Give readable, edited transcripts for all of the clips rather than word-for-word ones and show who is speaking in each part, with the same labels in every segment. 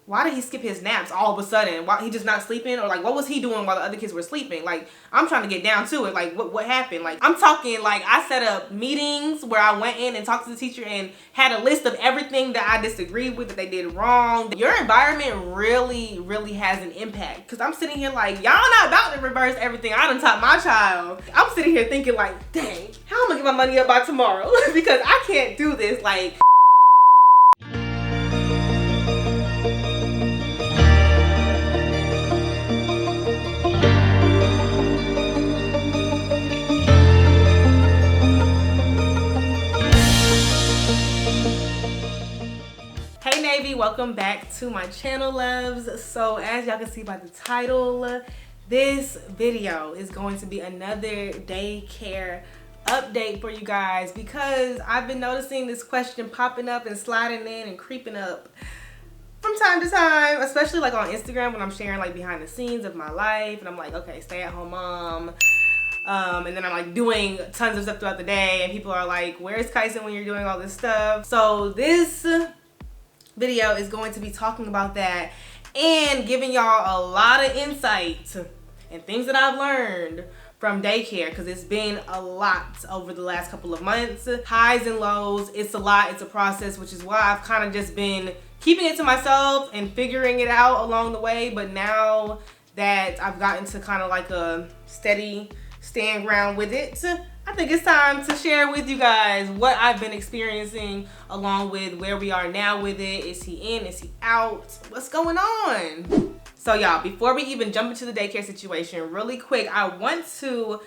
Speaker 1: why did he skip his naps all of a sudden? Why he just not sleeping? Or like, what was he doing while the other kids were sleeping? Like, I'm trying to get down to it. Like, what happened? Like, I'm talking like I set up meetings where I went in and talked to the teacher and had a list of everything that I disagreed with, that they did wrong. Your environment really, really has an impact. Cause I'm sitting here like, y'all not about to reverse everything I done taught my child. I'm sitting here thinking like, dang, how am I gonna get my money up by tomorrow? Because I can't do this. Like, hey NAYvy, welcome back to my channel, loves. So as y'all can see by the title, this video is going to be another daycare update for you guys, because I've been noticing this question popping up and sliding in and creeping up from time to time, especially like on Instagram when I'm sharing like behind the scenes of my life, and I'm like, okay, stay at home mom. And then I'm like doing tons of stuff throughout the day, and people are like, where's Kyson when you're doing all this stuff? So this video is going to be talking about that and giving y'all a lot of insight and things that I've learned from daycare, because it's been a lot over the last couple of months. Highs and lows, it's a lot, it's a process, which is why I've kind of just been keeping it to myself and figuring it out along the way. But now that I've gotten to kind of like a steady stand ground with it, I think it's time to share with you guys what I've been experiencing, along with where we are now with it. Is he in? Is he out? What's going on? So y'all, before we even jump into the daycare situation, really quick, I want to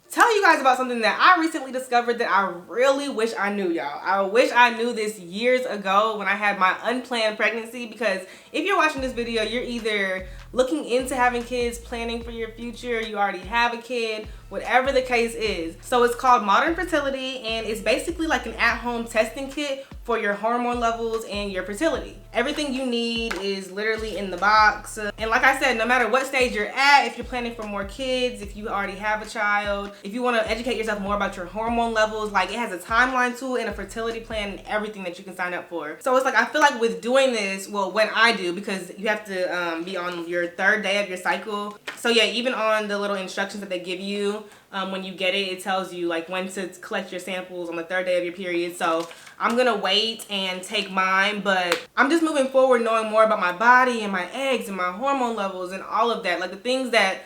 Speaker 1: tell you guys about something that I recently discovered that I really wish I knew, y'all. I wish I knew this years ago when I had my unplanned pregnancy, because if you're watching this video, you're either looking into having kids, planning for your future, you already have a kid, whatever the case is. So it's called Modern Fertility, and it's basically like an at-home testing kit for your hormone levels and your fertility. Everything you need is literally in the box. And like I said, no matter what stage you're at, if you're planning for more kids, if you already have a child, if you want to educate yourself more about your hormone levels, like, it has a timeline to it and a fertility plan and everything that you can sign up for. So it's like, I feel like with doing this, well, when I do, because you have to be on your third day of your cycle. So yeah, even on the little instructions that they give you, when you get it, it tells you like when to collect your samples on the third day of your period. So I'm gonna wait and take mine, but I'm just moving forward knowing more about my body and my eggs and my hormone levels and all of that, like the things that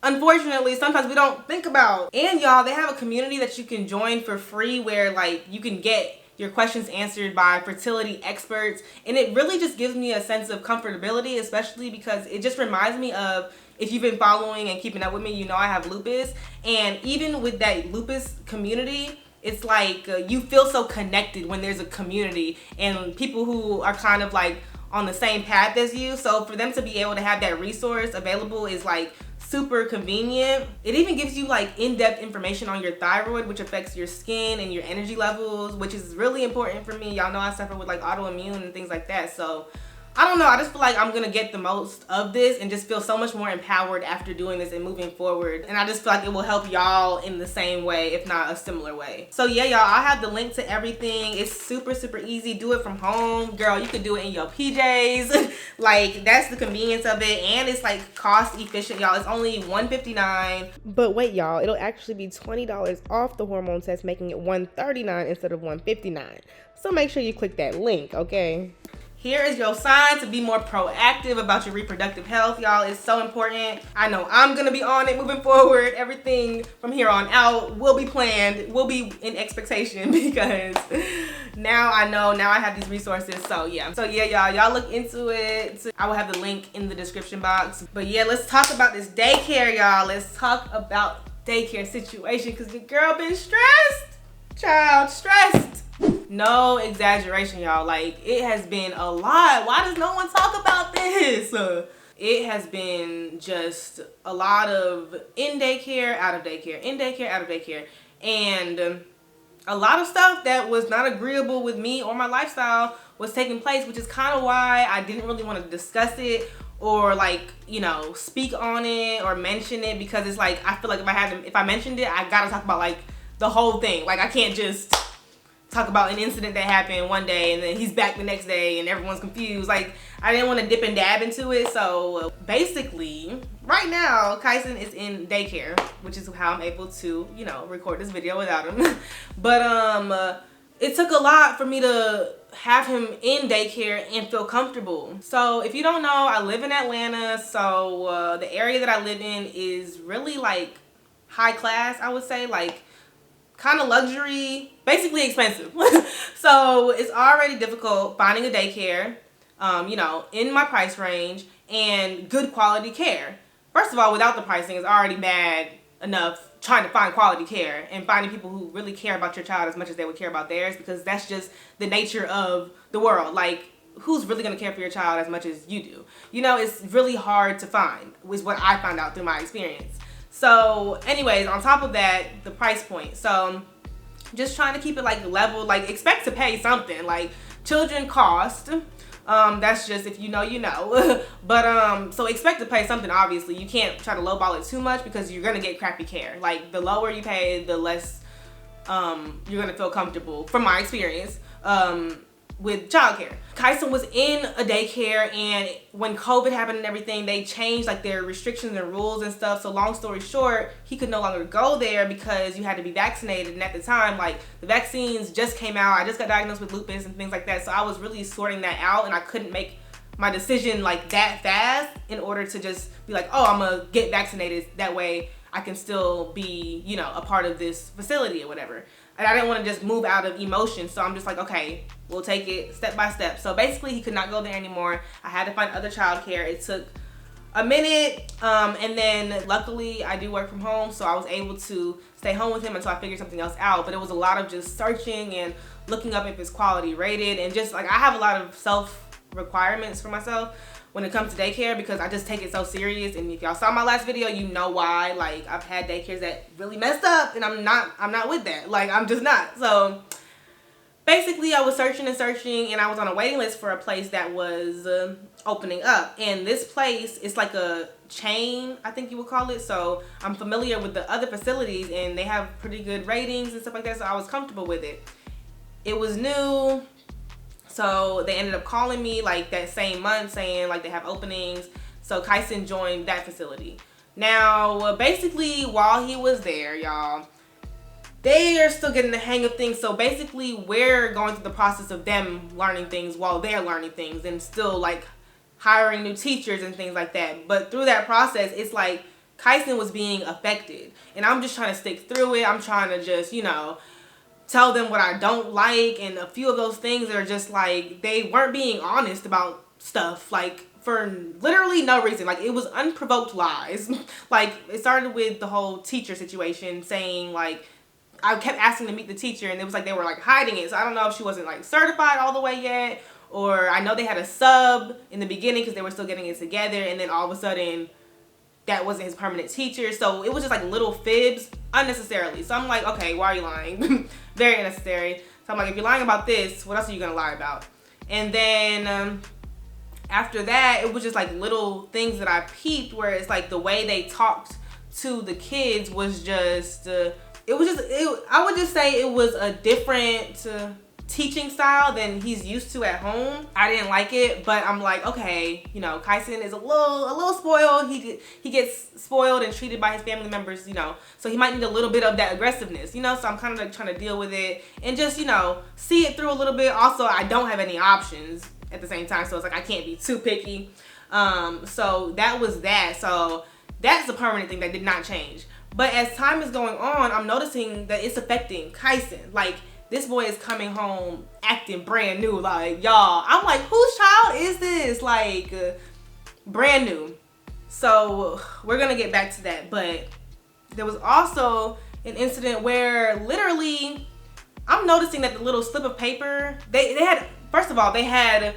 Speaker 1: unfortunately sometimes we don't think about. And y'all, they have a community that you can join for free where like you can get your questions answered by fertility experts, and it really just gives me a sense of comfortability, especially because it just reminds me of, if you've been following and keeping up with me, you know I have lupus, and even with that lupus community, it's like you feel so connected when there's a community and people who are kind of like on the same path as you. So for them to be able to have that resource available is like super convenient. It even gives you like in-depth information on your thyroid, which affects your skin and your energy levels, which is really important for me. Y'all know I suffer with like autoimmune and things like that. So I don't know, I just feel like I'm gonna get the most of this and just feel so much more empowered after doing this and moving forward. And I just feel like it will help y'all in the same way, if not a similar way. So yeah, y'all, I'll have the link to everything. It's super, super easy. Do it from home. Girl, you could do it in your PJs. Like, that's the convenience of it. And it's like cost efficient, y'all. It's only $159. But wait, y'all, it'll actually be $20 off the hormone test, making it $139 instead of $159. So make sure you click that link, okay? Here is your sign to be more proactive about your reproductive health, y'all. It's so important. I know I'm gonna be on it moving forward. Everything from here on out will be planned, will be in expectation, because now I know, now I have these resources. So yeah, y'all look into it. I will have the link in the description box. But yeah, let's talk about this daycare, y'all. Let's talk about daycare situation, because the girl been stressed. Child, stressed. No exaggeration, y'all. Like, it has been a lot. Why does no one talk about this? It has been just a lot of in daycare, out of daycare, in daycare, out of daycare. And a lot of stuff that was not agreeable with me or my lifestyle was taking place, which is kind of why I didn't really want to discuss it or like, you know, speak on it or mention it, because it's like, I feel like if I mentioned it, I gotta talk about like the whole thing. Like, I can't just talk about an incident that happened one day and then he's back the next day and everyone's confused. Like, I didn't want to dip and dab into it. So basically, right now, Kyson is in daycare, which is how I'm able to, you know, record this video without him. But it took a lot for me to have him in daycare and feel comfortable. So if you don't know, I live in Atlanta. So the area that I live in is really like high class, I would say, like kind of luxury, basically expensive. So it's already difficult finding a daycare, you know, in my price range and good quality care. First of all, without the pricing, it's already bad enough trying to find quality care and finding people who really care about your child as much as they would care about theirs, because that's just the nature of the world. Like, who's really going to care for your child as much as you do? You know, it's really hard to find, is what I found out through my experience. So anyways, on top of that, the price point. So just trying to keep it like level, like expect to pay something. Like, children cost. That's just, if you know, you know. But so expect to pay something. Obviously, you can't try to lowball it too much because you're gonna get crappy care. Like, the lower you pay, the less you're gonna feel comfortable, from my experience, with childcare. Kyson was in a daycare, and when COVID happened and everything, they changed like their restrictions and rules and stuff. So long story short, he could no longer go there because you had to be vaccinated. And at the time, like, the vaccines just came out. I just got diagnosed with lupus and things like that. So I was really sorting that out, and I couldn't make my decision like that fast in order to just be like, oh, I'm gonna get vaccinated. That way I can still be, you know, a part of this facility or whatever. And I didn't want to just move out of emotion. So I'm just like, okay, we'll take it step by step. So basically, he could not go there anymore. I had to find other childcare. It took a minute. And then luckily I do work from home. So I was able to stay home with him until I figured something else out. But it was a lot of just searching and looking up if it's quality rated. And just like, I have a lot of self requirements for myself when it comes to daycare, because I just take it so serious. And if y'all saw my last video, you know why. Like, I've had daycares that really messed up, and I'm not with that. Like, I'm just not. So basically, I was searching and searching, and I was on a waiting list for a place that was opening up. And this place is like a chain, I think you would call it. So I'm familiar with the other facilities, and they have pretty good ratings and stuff like that. So I was comfortable with it. It was new. So they ended up calling me like that same month saying like they have openings. So Kyson joined that facility. Now, basically, while he was there, y'all, they are still getting the hang of things. So basically, we're going through the process of them learning things while they're learning things, and still like hiring new teachers and things like that. But through that process, it's like Kyson was being affected, and I'm just trying to stick through it. I'm trying to just, you know, tell them what I don't like, and a few of those things are just like, they weren't being honest about stuff, like, for literally no reason. Like, it was unprovoked lies. Like, it started with the whole teacher situation, saying like, I kept asking to meet the teacher, and it was like they were like hiding it. So I don't know if she wasn't like certified all the way yet, or I know they had a sub in the beginning because they were still getting it together, and then all of a sudden that wasn't his permanent teacher. So it was just like little fibs unnecessarily. So I'm like, okay, why are you lying? Very unnecessary. So I'm like, if you're lying about this, what else are you gonna lie about? And then after that, it was just like little things that I peeped, where it's like the way they talked to the kids was just I would just say it was a different teaching style than he's used to at home. I didn't like it, but I'm like, okay, you know, Kyson is a little spoiled. He gets spoiled and treated by his family members, you know, so he might need a little bit of that aggressiveness, you know. So I'm kind of like trying to deal with it and just, you know, see it through a little bit. Also, I don't have any options at the same time, so it's like I can't be too picky. So that was that. So that's a permanent thing that did not change. But as time is going on, I'm noticing that it's affecting Kyson. Like, this boy is coming home acting brand new. Like, y'all, I'm like, whose child is this? Like, brand new. So we're gonna get back to that. But there was also an incident where literally I'm noticing that the little slip of paper, they had, first of all, they had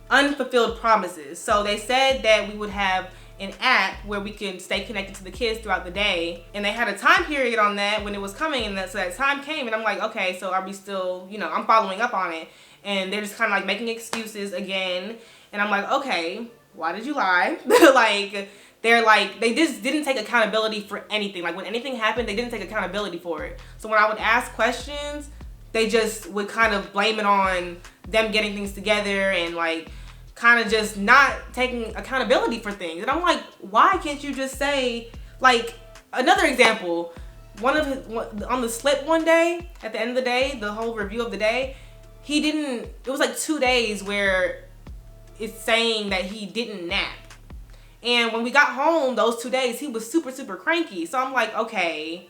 Speaker 1: unfulfilled promises. So they said that we would have an app where we can stay connected to the kids throughout the day, and they had a time period on that when it was coming, and so that time came, and I'm like, okay, so are we still, you know, I'm following up on it, and they're just kind of like making excuses again, and I'm like, okay, why did you lie? Like, they just didn't take accountability for anything. Like, when anything happened, they didn't take accountability for it. So when I would ask questions, they just would kind of blame it on them getting things together and like kind of just not taking accountability for things. And I'm like, why can't you just say, like, another example, on the slip one day, at the end of the day, the whole review of the day, it was like 2 days where it's saying that he didn't nap. And when we got home those 2 days, he was super, super cranky. So I'm like, okay,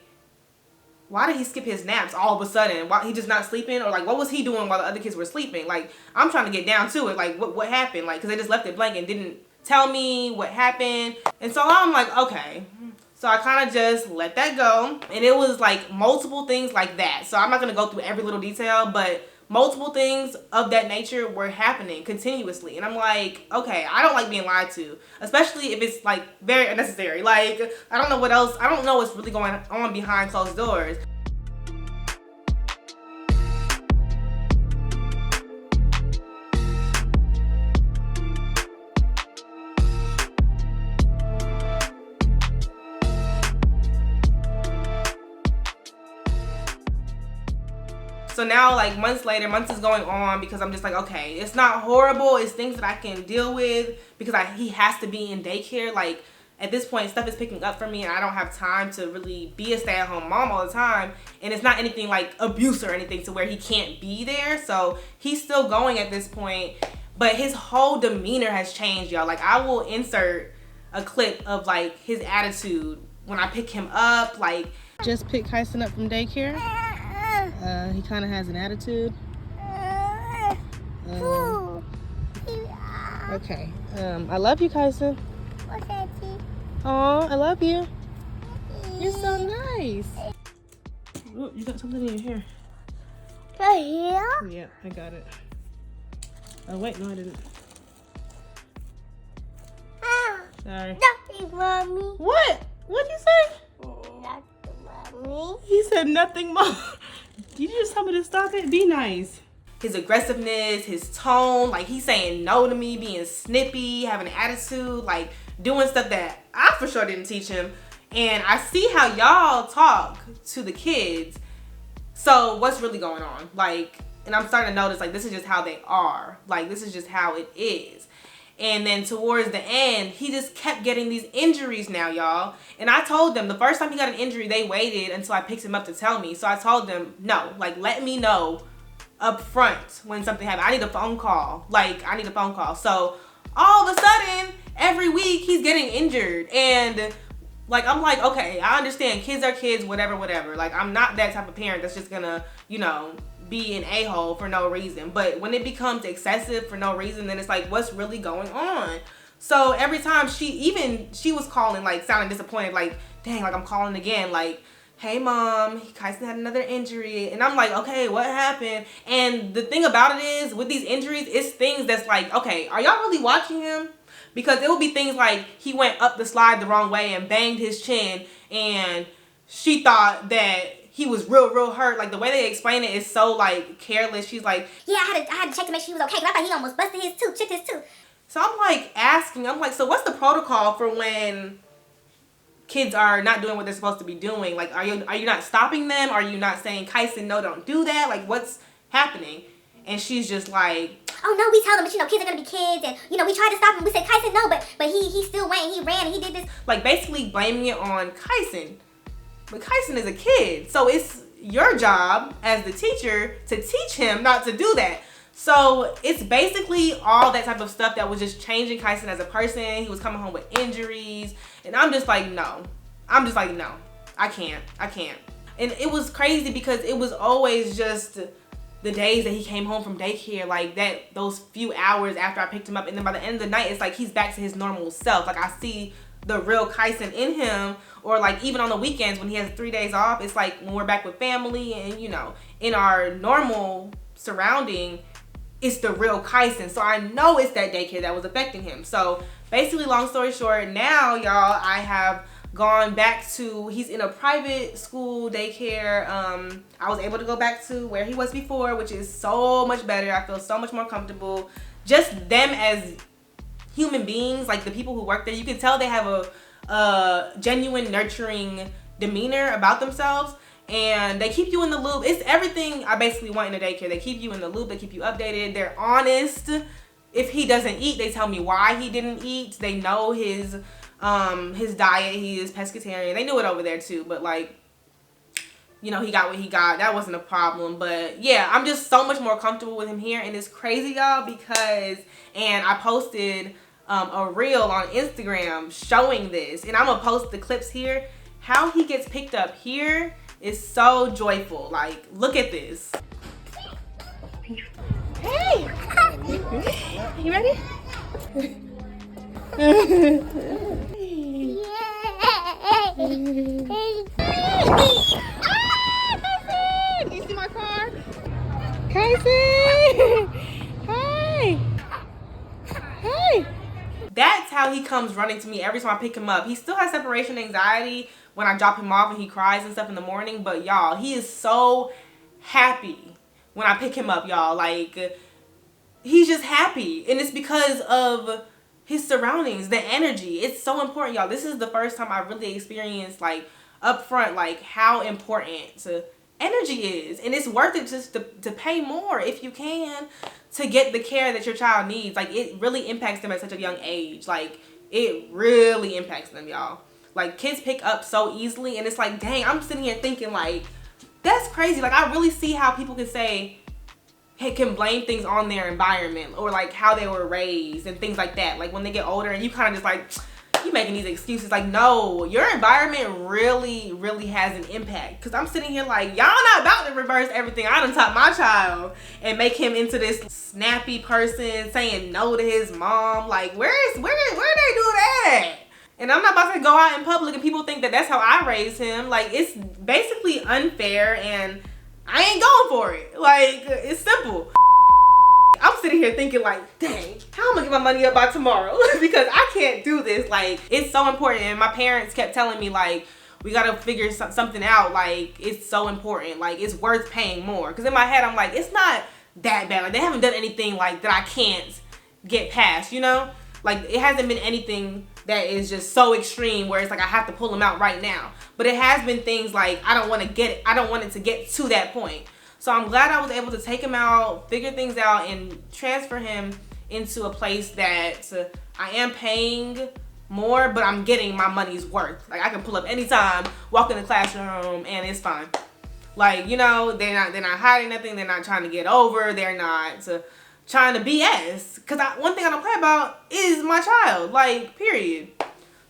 Speaker 1: why did he skip his naps all of a sudden? Why he just not sleeping? Or like, what was he doing while the other kids were sleeping? Like, I'm trying to get down to it. Like, what happened? Like, because they just left it blank and didn't tell me what happened. And so I'm like, okay. So I kind of just let that go. And it was like multiple things like that. So I'm not going to go through every little detail, but multiple things of that nature were happening continuously. And I'm like, okay, I don't like being lied to, especially if it's like very unnecessary. Like, I don't know what else. I don't know what's really going on behind closed doors. So now, like, months is going on because I'm just like, okay, it's not horrible. It's things that I can deal with because he has to be in daycare. Like, at this point, stuff is picking up for me and I don't have time to really be a stay-at-home mom all the time. And it's not anything like abuse or anything to where he can't be there. So he's still going at this point, but his whole demeanor has changed, y'all. Like, I will insert a clip of like his attitude when I pick him up. Like, just picked Kyson up from daycare. He kind of has an attitude. Okay. I love you, Kyson. Oh, I love you. You're so nice. Oh, you got something in your hair.
Speaker 2: Right here?
Speaker 1: Yeah, I got it. Oh, wait, no, I didn't. Sorry.
Speaker 2: Nothing, Mommy.
Speaker 1: What? What'd you say?
Speaker 2: Nothing, Mommy.
Speaker 1: He said nothing, Mom. Did you just tell me to stop it? Be nice. His aggressiveness, his tone, like he's saying no to me, being snippy, having an attitude, like doing stuff that I for sure didn't teach him. And I see how y'all talk to the kids. So what's really going on? Like, and I'm starting to notice, like, this is just how they are. Like, this is just how it is. And then towards the end, he just kept getting these injuries now, y'all. And I told them the first time he got an injury, they waited until I picked him up to tell me. So I told them, no, like, let me know up front when something happened. I need a phone call. Like, I need a phone call. So all of a sudden, every week he's getting injured. And like, I'm like, okay, I understand. Kids are kids, whatever, whatever. Like, I'm not that type of parent that's just gonna, you know, be an a-hole for no reason. But when it becomes excessive for no reason, then it's like, what's really going on? So every time she was calling, like, sounding disappointed, like, dang, like, I'm calling again, like, hey, Mom, Kyson had another injury. And I'm like, okay, what happened? And the thing about it is, with these injuries, it's things that's like, okay, are y'all really watching him? Because it will be things like he went up the slide the wrong way and banged his chin, and she thought that he was real hurt. Like, the way they explain it is so, like, careless. She's like,
Speaker 2: yeah, I had to check to make sure he was okay, because I thought he almost busted his tooth, chipped his tooth.
Speaker 1: So I'm like asking, I'm like, so what's the protocol for when kids are not doing what they're supposed to be doing? Like, are you not stopping them? Are you not saying, Kyson, no, don't do that? Like, what's happening? And she's just like,
Speaker 2: oh no, we tell them that, you know, kids are gonna be kids, and, you know, we tried to stop him. We said, Kyson, no, but he still went and he ran and he did this.
Speaker 1: Like, basically blaming it on Kyson. But Kyson is a kid, so it's your job as the teacher to teach him not to do that. So it's basically all that type of stuff that was just changing Kyson as a person. He was coming home with injuries, and I'm just like, no. I'm just like, no, I can't. And it was crazy because it was always just the days that he came home from daycare, like that, those few hours after I picked him up, and then by the end of the night, it's like he's back to his normal self. Like, I see the real Kyson in him. Or like, even on the weekends when he has 3 days off, it's like when we're back with family and, you know, in our normal surrounding, it's the real Kyson. So I know it's that daycare that was affecting him. So basically, long story short, now, y'all, I have gone back to, he's in a private school daycare. I was able to go back to where he was before, which is so much better. I feel so much more comfortable. Just them as human beings, like the people who work there, you can tell they have a genuine, nurturing demeanor about themselves. and they keep you in the loop. It's everything I basically want in a daycare. They keep you in the loop, they keep you updated, they're honest. If he doesn't eat, they tell me why he didn't eat. They know his diet. He is pescatarian. They knew it over there too, but like, you know, he got what he got. That wasn't a problem. But yeah, I'm just so much more comfortable with him here. And it's crazy, y'all, because, and I posted a reel on Instagram showing this, and I'm gonna post the clips here. How he gets picked up here is so joyful. Like, look at this. Hey, you ready? You see my car? Casey! Hey! Hey! That's how he comes running to me every time I pick him up. He still has separation anxiety when I drop him off and he cries and stuff in the morning. But y'all, he is so happy when I pick him up, y'all. Like, he's just happy. And it's because of his surroundings, the energy. It's so important, y'all. This is the first time I really experienced, like, up front, like, how important energy is. And it's worth it just to pay more if you can to get the care that your child needs. Like, it really impacts them at such a young age. Like, it really impacts them, y'all. Like, kids pick up so easily, and it's like, dang, I'm sitting here thinking, like, that's crazy. Like, I really see how people can say, hey, can blame things on their environment or like how they were raised and things like that. Like, when they get older and you kind of just like, you making these excuses. Like, no, your environment really, really has an impact. Because I'm sitting here like, y'all not about to reverse everything I done taught my child and make him into this snappy person saying no to his mom. Like, where they do that? And I'm not about to go out in public and people think that that's how I raised him. Like, it's basically unfair, and I ain't going for it. Like, it's simple. I'm sitting here thinking like, dang, how am I gonna get my money up by tomorrow? Because I can't do this. Like, it's so important. And my parents kept telling me, like, we gotta figure something out. Like, it's so important. Like, it's worth paying more. Because in my head, I'm like, it's not that bad. Like, they haven't done anything like that I can't get past, you know? Like, it hasn't been anything that is just so extreme where it's like I have to pull them out right now. But it has been things like I don't want it to get to that point. So I'm glad I was able to take him out, figure things out, and transfer him into a place that I am paying more, but I'm getting my money's worth. Like, I can pull up anytime, walk in the classroom, and it's fine. Like, you know, they're not hiding nothing. They're not trying to get over. They're not trying to BS. Because one thing I don't play about is my child. Like, period.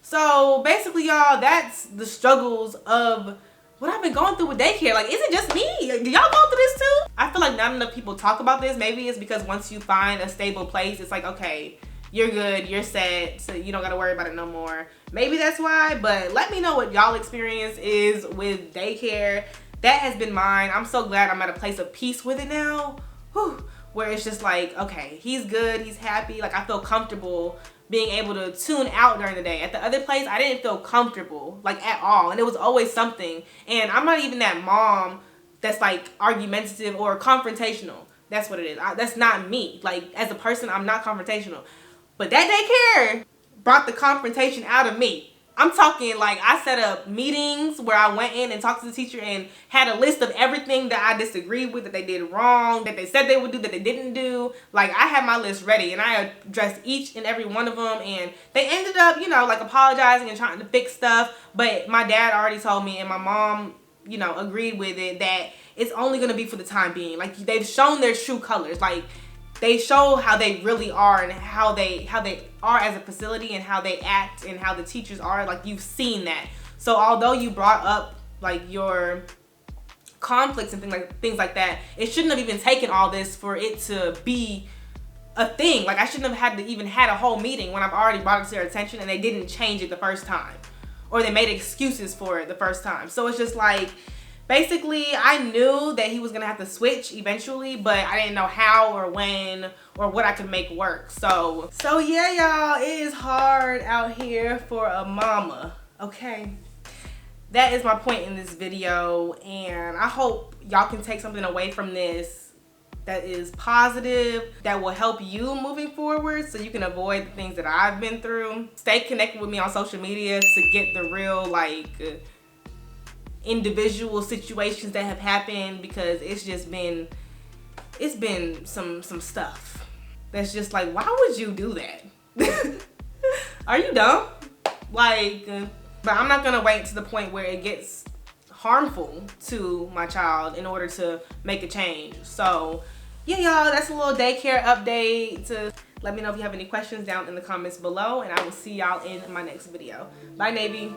Speaker 1: So basically, y'all, that's the struggles of what I've been going through with daycare. Like, is it just me? Do y'all go through this too? I feel like not enough people talk about this. Maybe it's because once you find a stable place, it's like, okay, you're good, you're set, so you don't gotta worry about it no more. Maybe that's why, but let me know what y'all experience is with daycare. That has been mine. I'm so glad I'm at a place of peace with it now. Whew. Where it's just like, okay, he's good, he's happy. Like, I feel comfortable being able to tune out during the day. At the other place, I didn't feel comfortable, like, at all. And it was always something. And I'm not even that mom that's like argumentative or confrontational. That's what it is. That's not me. Like, as a person, I'm not confrontational. But that daycare brought the confrontation out of me. I'm talking, like, I set up meetings where I went in and talked to the teacher and had a list of everything that I disagreed with, that they did wrong, that they said they would do, that they didn't do. Like, I had my list ready, and I addressed each and every one of them, and they ended up, you know, like, apologizing and trying to fix stuff. But my dad already told me, and my mom, you know, agreed with it, that it's only going to be for the time being. Like, they've shown their true colors. Like, they show how they really are and how they are as a facility and how they act and how the teachers are. Like, you've seen that. So although you brought up like your conflicts and things like that, it shouldn't have even taken all this for it to be a thing. Like, I shouldn't have had to even had a whole meeting when I've already brought it to their attention and they didn't change it the first time, or they made excuses for it the first time. So it's just like, basically, I knew that he was gonna have to switch eventually, but I didn't know how or when or what I could make work. So yeah, y'all, it is hard out here for a mama, okay? That is my point in this video, and I hope y'all can take something away from this that is positive, that will help you moving forward so you can avoid the things that I've been through. Stay connected with me on social media to get the real, like, individual situations that have happened, because it's been some stuff that's just like, why would you do that? Are you dumb? Like, but I'm not gonna wait to the point where it gets harmful to my child in order to make a change. So yeah, y'all, that's a little daycare update. Let me know if you have any questions down in the comments below, and I will see y'all in my next video. Bye, NAYvy.